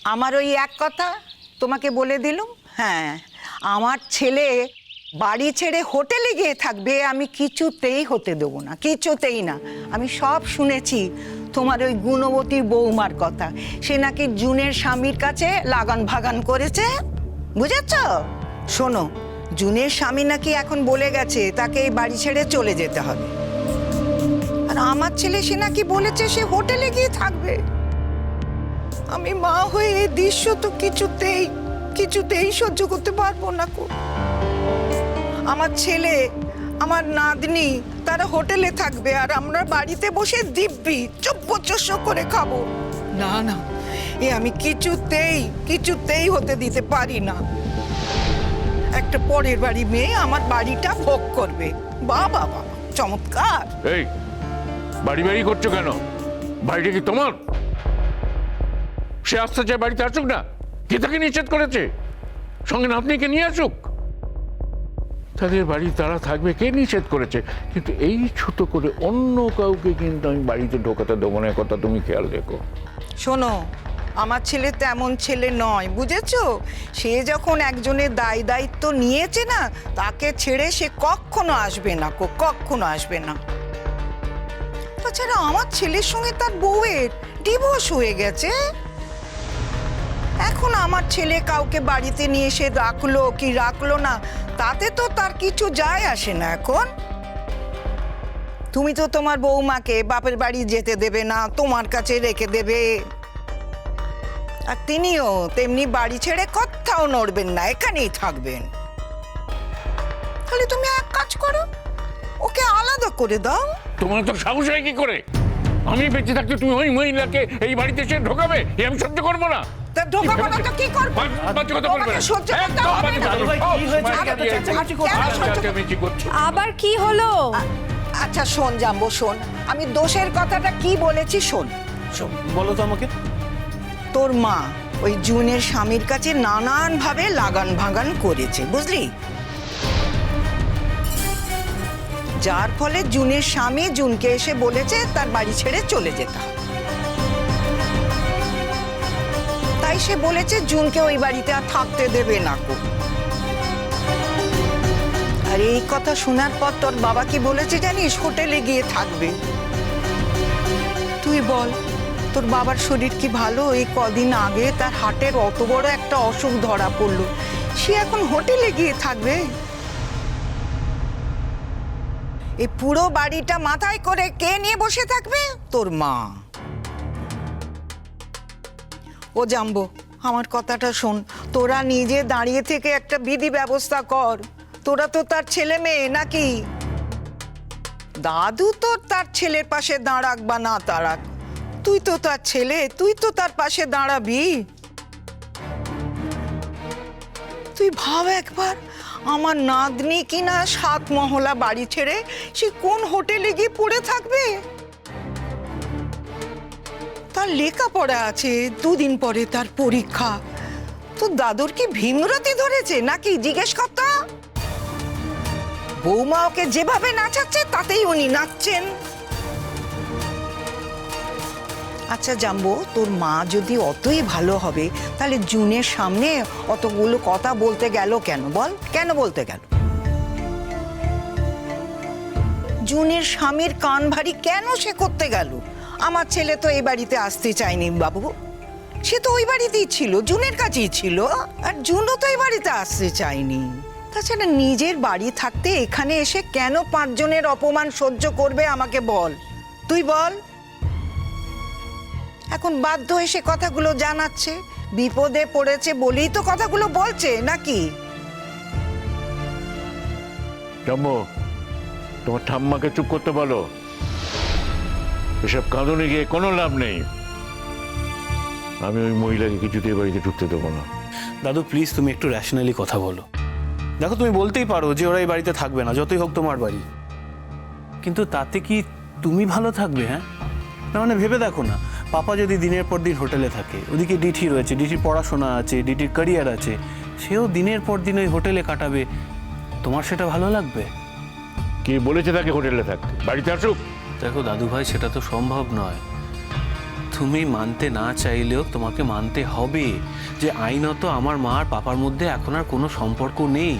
আমার ওই এক কথা তোমাকে বলে দিলুম। হ্যাঁ, আমার ছেলে বাড়ি ছেড়ে হোটেলে গিয়ে থাকবে আমি কিছুতেই হতে দেবো না, কিছুতেই না। আমি সব শুনেছি তোমার ওই গুণবতী বৌমার কথা। সে নাকি জুনের স্বামীর কাছে লাগান ভাগান করেছে, বুঝেছ? শোনো, জুনের স্বামী নাকি এখন বলে গেছে তাকে এই বাড়ি ছেড়ে চলে যেতে হবে। আর আমার ছেলে সে নাকি বলেছে সে হোটেলে গিয়ে থাকবে। আমি মা হয়ে এই দৃশ্য তো কিছুতেই সহ্য করতে পারবো না। আমার ছেলে, আমার নাতনি তারা হোটেলে থাকবে আর আমরা বাড়িতে বসে দিব্যি চুপ্পচস্য করে খাবো। না না, এ আমি কিছুতেই হতে দিতে পারি না। একটা পরের বাড়ি মেয়ে আমার বাড়িটা ভোগ করবে। বাবা বাবা, চমৎকার। এই বাড়ি বাড়ি করছো কেন? বাড়িটা কি তোমার? সে আসতে চায়, বাড়িতে আসুক না। কে তাকে নিষেধ করেছে? সঙ্গে নাতনিকে নিয়ে আসুক। তাদের বাড়ি তারা থাকবে, কে নিষেধ করেছে? কিন্তু এই ছোট করে অন্য কাউকে কিন্তু আমি বাড়িতে ঢোকাতে দেবো না, কথা তুমি খেয়াল রেখো। শোনো, আমার ছেলে তেমন ছেলে নয়, বুঝেছো? সে যখন একজনের দায়িত্ব নিয়েছে না, তাকে ছেড়ে সে কখনো আসবে না, কখনো আসবে না। তাছাড়া আমার ছেলের সঙ্গে তার বউয়ের ডিভোর্স হয়ে গেছে। এখন আমার ছেলে কাউকে বাড়িতে নিয়ে এসে রাখলো কি রাখলো না, তাতে তো তার কিছু যায় আসে না। এখন তুমি তো তোমার বৌমাকে বাপের বাড়ি যেতে দেবে না, তোমার কাছে রেখে দেবে। আর তিনিও তেমনি বাড়ি ছেড়ে কোথাও নড়বেন না, এখানেই থাকবেন। তাহলে তুমি এক কাজ করো, ওকে আলাদা করে দাও। তোমার তো সাহস হয় কি করে? আমি বেঁচে থাকতে তুমি ওই মহিলাকে এই বাড়িতে এসে ঢোকাবে? এ আমি সহ্য করবো না। তা ঢোকাবো না তো কি করবো? বাজে কথা বলবে না। সহ্য করতে হবে না। আবার কি হলো? আচ্ছা শোন জাম্বো, শোন, আমি দোষের কথাটা কি বলেছি শোন। বলো তো আমাকে। তোর মা ওই জুনের স্বামীর কাছে নানান ভাবে লাগান ভাগান করেছে, বুঝলি? যার ফলে জুনের স্বামী জুনকে এসে বলেছে তার বাড়ি ছেড়ে চলে যেতে হবে। তাই সে বলেছে জুনকে ওই বাড়িতে আর থাকতে দেবে না। আর এই কথা শোনার পর তোর বাবা কি বলেছে জানিস? হোটেলে গিয়ে থাকবে। তুই বল, তোর বাবার শরীর কি ভালো? এই কদিন আগে তার হার্টের অত বড় একটা অসুখ ধরা পড়লো, সে এখন হোটেলে গিয়ে থাকবে? এই পুরো বাড়িটা মাথায় করে কে নিয়ে বসে থাকবে? তোর মা। ও জাম্বো, আমার কথাটা শোন, তোরা নিজে দাঁড়িয়ে থেকে একটা বিধি ব্যবস্থা কর। তোরা তো তার ছেলে মেয়ে নাকি? দাদু তো তার ছেলের পাশে দাঁড়াক বা না দাঁড়াক, তুই তো তার ছেলে, তুই তো তার পাশে দাঁড়াবি। তুই ভাব একবার, আমার নাতনি কিনা 7 মহলা বাড়ি ছেড়ে সে কোন হোটেলে গিয়ে পড়ে থাকবে? তার লেখাপড়া আছে, 2 দিন পরে তার পরীক্ষা। তো দাদুর কি ভীমরতি ধরেছে নাকি? জিজ্ঞেস করতো। বৌমা ওকে যেভাবে নাচাচ্ছে তাতেই উনি নাচছেন। আচ্ছা জাম্বো, তোর মা যদি অতই ভালো হবে তাহলে জুনের সামনে অতগুলো কথা বলতে গেল কেন? বল, কেন বলতে গেল? জুনের স্বামীর কান ভারী কেন সে করতে গেল? আমার ছেলে তো এই বাড়িতে আসতে চায়নি বাবু, সে তো ওই বাড়িতেই ছিল, জুনের কাছেই ছিল। আর জুনও তো এই বাড়িতে আসতে চায়নি। তাছাড়া নিজের বাড়ি থাকতে এখানে এসে কেন 5 জনের অপমান সহ্য করবে আমাকে বল, তুই বল। এখন বাধ্য হয়ে সে কথাগুলো জানাচ্ছে, বিপদে পড়েছে বলেই তো কথাগুলো বলছে নাকি? জাম্বো, তোমার ঠাম্মাকে চুপ করতে বলো। এসব কাঁদনে গিয়ে কোনো লাভ নেই। আমি ওই মহিলাকে কিছুতেই বাড়িতে ঢুকতে দেবো না। দাদু প্লিজ, তুমি একটু র্যাশনালি কথা বলো। দেখো, তুমি বলতেই পারো যে ওরা এই বাড়িতে থাকবে না, যতই হোক তোমার বাড়ি, কিন্তু তাতে কি তুমি ভালো থাকবে? হ্যাঁ না, মানে ভেবে দেখো না, পাপা যদি দিনের পর দিন হোটেলে থাকে, ওদিকে ডিঠি রয়েছে, ডিঠির পড়াশোনা আছে, ডিঠির ক্যারিয়ার আছে, সেও দিনের পর দিন ওই হোটেলে কাটাবে, তোমার সেটা ভালো লাগবে? কে বলেছে তাকে হোটেলে থাকতে? বাড়িতে আসুক। দেখো দাদু ভাই, সেটা তো সম্ভব নয়। তুমি মানতে না চাইলেও তোমাকে মানতে হবে যে আইনত আমার মা আর পাপার মধ্যে এখন আর কোনো সম্পর্ক নেই।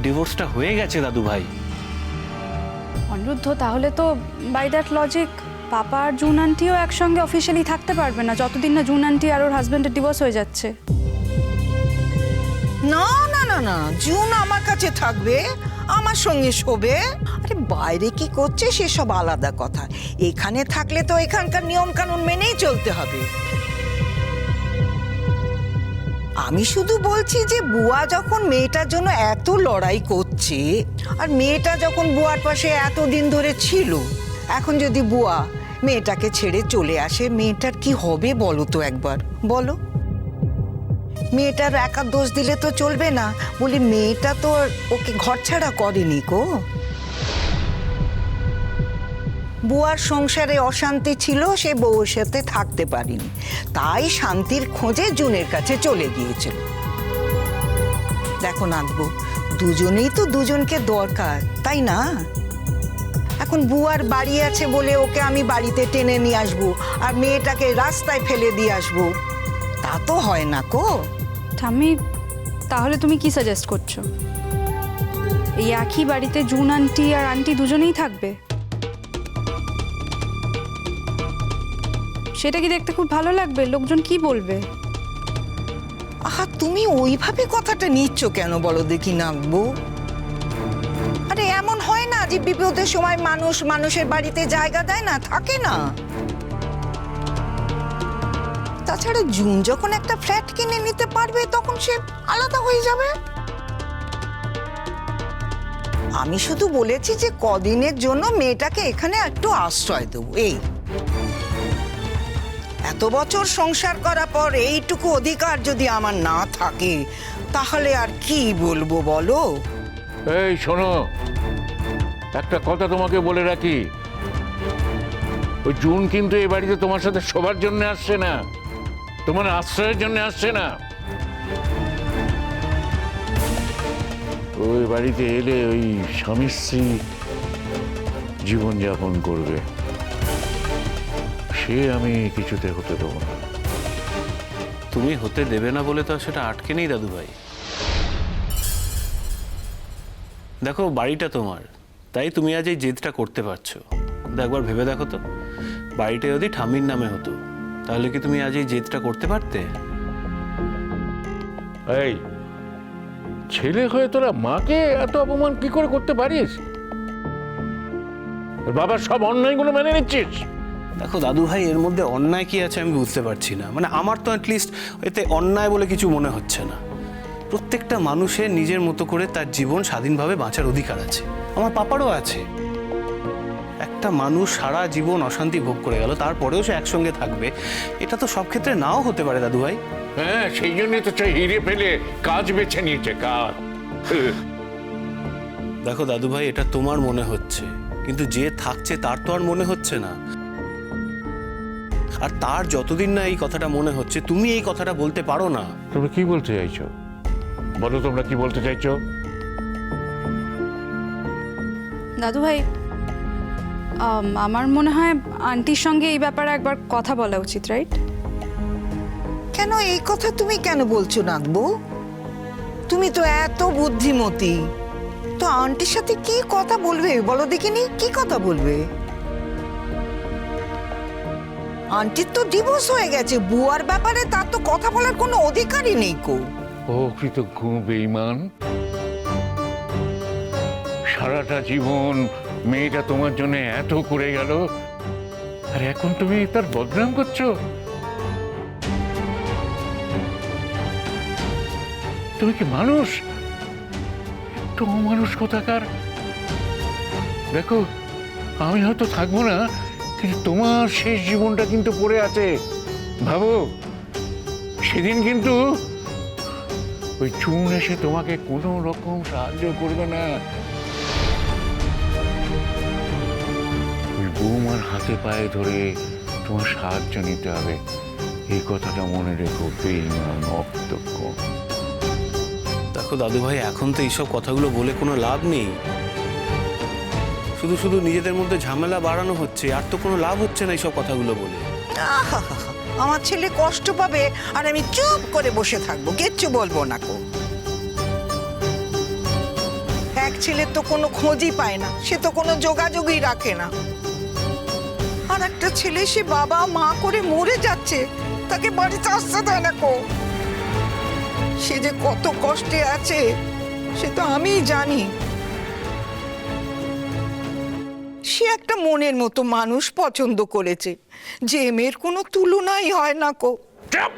ডিভোর্সটা হয়ে গেছে দাদু ভাই। অনিরুদ্ধ, তাহলে তো বাই দ্যাট লজিক পাপা আর জুন আন্টিও একসঙ্গে অফিসিয়ালি থাকতে পারবে না যতদিন না জুন আন্টি আর ওর হাজবেন্ডের ডিভোর্স হয়ে যাচ্ছে। না না না না, জুন আমার কাছে থাকবে, আমার সঙ্গে শোবে। আরে বাইরে কি করছে সেসব আলাদা কথা, এখানে থাকলে তো এখানকার নিয়ম কানুন মেনেই চলতে হবে। আমি শুধু বলছি যে বুয়া যখন মেয়েটার জন্য এত লড়াই করছে, আর মেয়েটা যখন বুয়ার পাশে এতদিন ধরে ছিল, এখন যদি বুয়া মেয়েটাকে ছেড়ে চলে আসে, মেয়েটার কি হবে বলো তো একবার, বলো। মেয়েটার একা দোষ দিলে তো চলবে না, বলি মেয়েটা তো ওকে ঘরছাড়া করেনি গো। বুয়ার সংসারে অশান্তি ছিল, সে বউয়ের সাথে থাকতে পারেনি, তাই শান্তির খোঁজে জুনের কাছে চলে গিয়েছিল। দেখো নাথবু, দুজনেই তো দুজনকে দরকার, তাই না? এখন বুয়ার বাড়ি আছে বলে ওকে আমি বাড়িতে টেনে নিয়ে আসবো আর মেয়েটাকে রাস্তায় ফেলে দিয়ে আসবো, তা তো হয় না কো। ঠাম্মি, তাহলে তুমি কি সাজেস্ট করছো? এই একই বাড়িতে জুন আন্টি আর আন্টি দুজনেই থাকবে? সেটা কি দেখতে খুব ভালো লাগবে? লোকজন কি বলবে? আহা, তুমি ওইভাবে কথাটা নিচ্ছ কেন বলো দেখি নাগবো? আরে এমন হয় না যে বিপদের সময় মানুষ মানুষের বাড়িতে জায়গা দেয় না, থাকে না? তাছাড়া জুন যখন একটা ফ্ল্যাট কিনে নিতে পারবে তখন সে আলাদা হয়ে যাবে। আমি শুধু বলেছি যে কদিনের জন্য মেয়েটাকে এখানে একটু আশ্রয় দেবো, এই। এত বছর সংসার করার পর এইটুকু অধিকার যদি আমার না থাকে, তাহলে আর কি বলবো বলো? এই শোনো, একটা কথা তোমাকে বলে রাখি, ওই জুন কিন্তু এই বাড়িতে তোমার সাথে শোবার জন্য আসছে না, তোমার আশ্রয়ের জন্য আসছে না। ওই বাড়িতে এলে ওই স্বামী স্ত্রী জীবনযাপন করবে, সে আমি কিছুতে হতে দেবো না। তুমি হতে দেবে না বলে তো সেটা আটকে নেই দাদু ভাই। দেখো, বাড়িটা তোমার, তাই তুমি আজ এই জেদটা করতে পারছো। একবার ভেবে দেখো তো, বাড়িটা যদি ঠাম্মির নামে হতো, তাহলে কি তুমি আজ এই জেদটা করতে পারতে? এই ছেলে হয়ে তোরা মাকে এত অপমান কি করে করতে পারিস? বাবার সব অন্যায়গুলো মেনে নিচ্ছিস? দেখো দাদু ভাই, এর মধ্যে অন্যায় কি আছে আমি বুঝতে পারছি না। মানে আমার তো অ্যাটলিস্ট এতে অন্যায় বলে কিছু মনে হচ্ছে না। প্রত্যেকটা মানুষের নিজের মতো করে তার জীবন স্বাধীনভাবে বাঁচার অধিকার আছে, আমার পাপারও আছে। একটা মানুষ সারা জীবন অশান্তি ভোগ করে গেল, তারপরেও সে একসঙ্গে থাকবে, এটা তো সব ক্ষেত্রে নাও হতে পারে দাদু ভাই। হ্যাঁ, সেই জন্যই তো হিরে ফেলে কাজ বেছে নিয়েছে, কাজ। দেখো দাদু ভাই, এটা তোমার মনে হচ্ছে, কিন্তু যে থাকছে তার তো আর মনে হচ্ছে না। আর তার যতদিন না এই কথাটা মনে হচ্ছে, তুমি এই কথাটা বলতে পারো না। তোমরা কি বলতে চাইছো বলো, তোমরা কি বলতে চাইছো? দাদু ভাই, আমার মনে হয় আন্টির সঙ্গে এই ব্যাপারে একবার কথা বলা উচিত, রাইট? কেন এই কথা তুমি কেন বলছো নাগবু? তুমি তো এত বুদ্ধিমতী, তো আন্টির সাথে কি কথা বলবে বলো দেখিনি, কি কথা বলবে? আন্টির তো ডিভোর্স হয়ে গেছে, বুয়ার ব্যাপারে তার তো কথা বলার কোনো অধিকারই নেই কো। ও কৃতজ্ঞ বেঈমান, সারাটা জীবন মেয়েটা তোমার জন্য এত করে গেল, আর এখন তুমি তার বদনাম করছো? তুমি কি মানুষ? একটু অমানুষ কোথাকার। দেখো, আমি হয়তো থাকবো না, কিন্তু তোমার শেষ জীবনটা কিন্তু পড়ে আছে। ভাবো, সেদিন কিন্তু ওই চুন এসে তোমাকে কোনো রকম সাহায্য করবে না। ওই বৌমার হাতে পায়ে ধরে তোমার সাহায্য নিতে হবে, এই কথাটা মনে রেখো বেঈমান অকৃতজ্ঞ। দেখো দাদু ভাই, এখন তো এইসব কথাগুলো বলে কোনো লাভ নেই। শুধু শুধু নিজেদের মধ্যে ঝামেলা বাড়ানো হচ্ছে, আর তো কোনো লাভ হচ্ছে না এইসব কথাগুলো বলে। আহাহাহা, আমার ছেলে কষ্ট পাবে আর আমি চুপ করে বসে থাকবো, কিচ্ছু বলবো না কো। এক ছেলের তো কোনো খোঁজই পায় না, সে তো কোনো যোগাযোগই রাখে না। আর একটা ছেলে সে বাবা মা করে মরে যাচ্ছে, তাকে বাড়িতে আসতে দেয় না কো। সে যে কত কষ্টে আছে সে তো আমিই জানি। সে একটা মনের মতো মানুষ পছন্দ করেছে, যে মেয়ের কোনো তুলনাই হয় না কো। চুপ!